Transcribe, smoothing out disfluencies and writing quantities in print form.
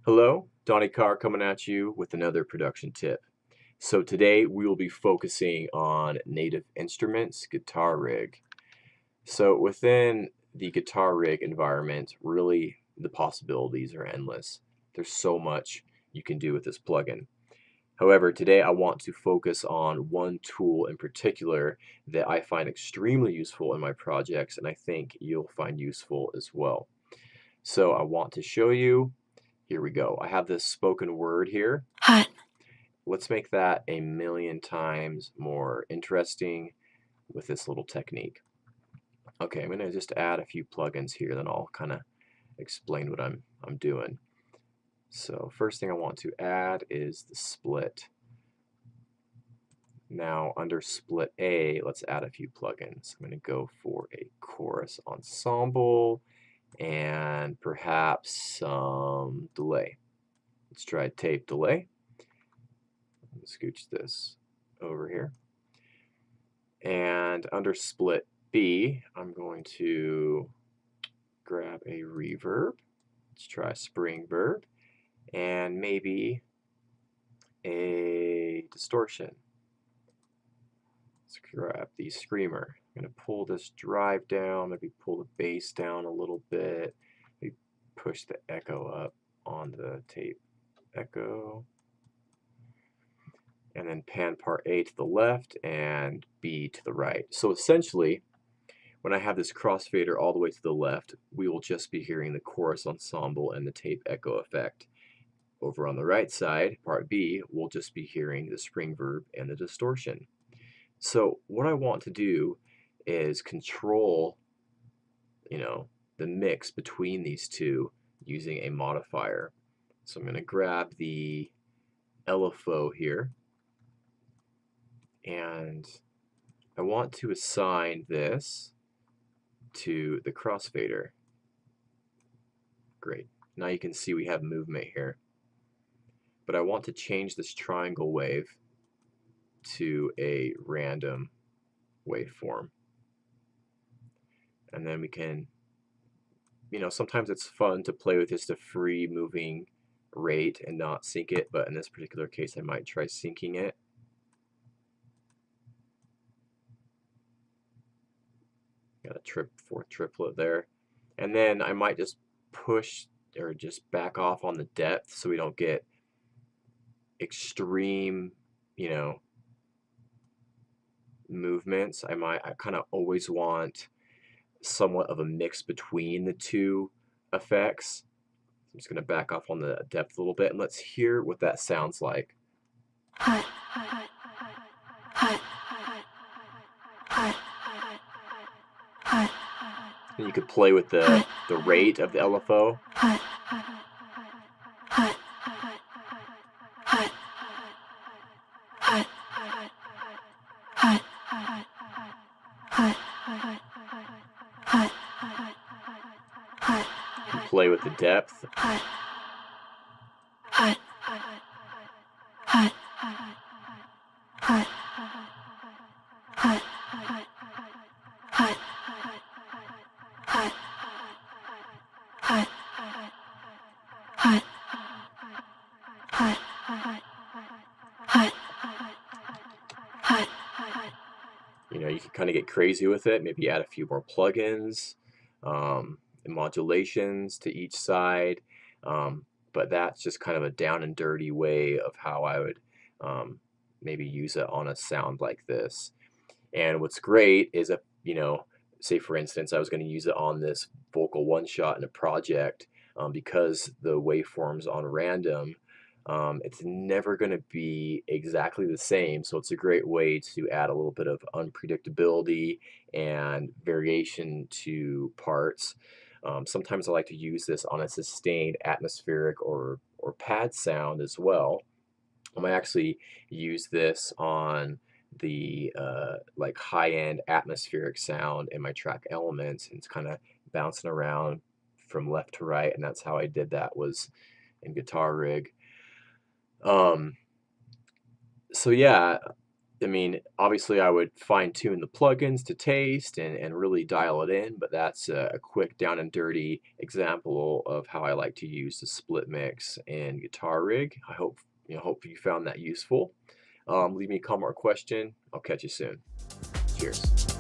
Hello, Donny Carr coming at you with another production tip. So today we will be focusing on native instruments, guitar rig. So within the guitar rig environment, really the possibilities are endless. There's so much you can do with this plugin. However, today I want to focus on one tool in particular that I find extremely useful in my projects, and I think you'll find useful as well. So I want to show you. Here we go. I have this spoken word here. Hot. Let's make that a million times more interesting with this little technique. Okay, I'm going to just add a few plugins here, then I'll kind of explain what I'm doing. So first thing I want to add is the split. Now under split A, let's add a few plugins. I'm going to go for a chorus ensemble and perhaps some delay. Let's try tape delay. Scooch this over here. And under split B, I'm going to grab a reverb. Let's try spring verb and maybe a distortion. Let's grab the screamer. I'm going to pull this drive down, maybe pull the bass down a little bit, maybe push the echo up on the tape echo. And then pan part A to the left and B to the right. So essentially, when I have this crossfader all the way to the left, we will just be hearing the chorus ensemble and the tape echo effect. Over on the right side, part B, we'll just be hearing the spring verb and the distortion. So what I want to do is control, the mix between these two using a modifier. So I'm going to grab the LFO here, and I want to assign this to the crossfader. Great. Now you can see we have movement here. But I want to change this triangle wave to a random waveform. And then we can, sometimes it's fun to play with just a free moving rate and not sync it, but in this particular case I might try syncing it. Got a fourth triplet there. And then I might just push or just back off on the depth so we don't get extreme, movements. I kind of always want somewhat of a mix between the two effects. I'm just going to back off on the depth a little bit and let's hear what that sounds like. Hot. Hot. Hot. Hot. Hot. And you could play with the rate of the LFO. Hot. Hot. Hot. Hot. Hot. Hot. Hot. Hot. You can play with the depth. Hot. Hot. Hot. Hot. Hot. Hot. Hot. Hot. Hot. Hot. Hot. Hot. You can kind of get crazy with it, maybe add a few more plugins, and modulations to each side, but that's just kind of a down and dirty way of how I would maybe use it on a sound like this. And what's great is if, say for instance I was going to use it on this vocal one shot in a project, because the waveforms on random, it's never going to be exactly the same, so it's a great way to add a little bit of unpredictability and variation to parts. Sometimes I like to use this on a sustained atmospheric or pad sound as well. I might actually use this on the like high-end atmospheric sound in my track elements, and it's kind of bouncing around from left to right, and that's how I did that, was in guitar rig. So yeah, I mean, obviously I would fine tune the plugins to taste and really dial it in, but that's a quick down and dirty example of how I like to use the split mix and guitar rig. I hope you found that useful. Leave me a comment or question. I'll catch you soon. Cheers.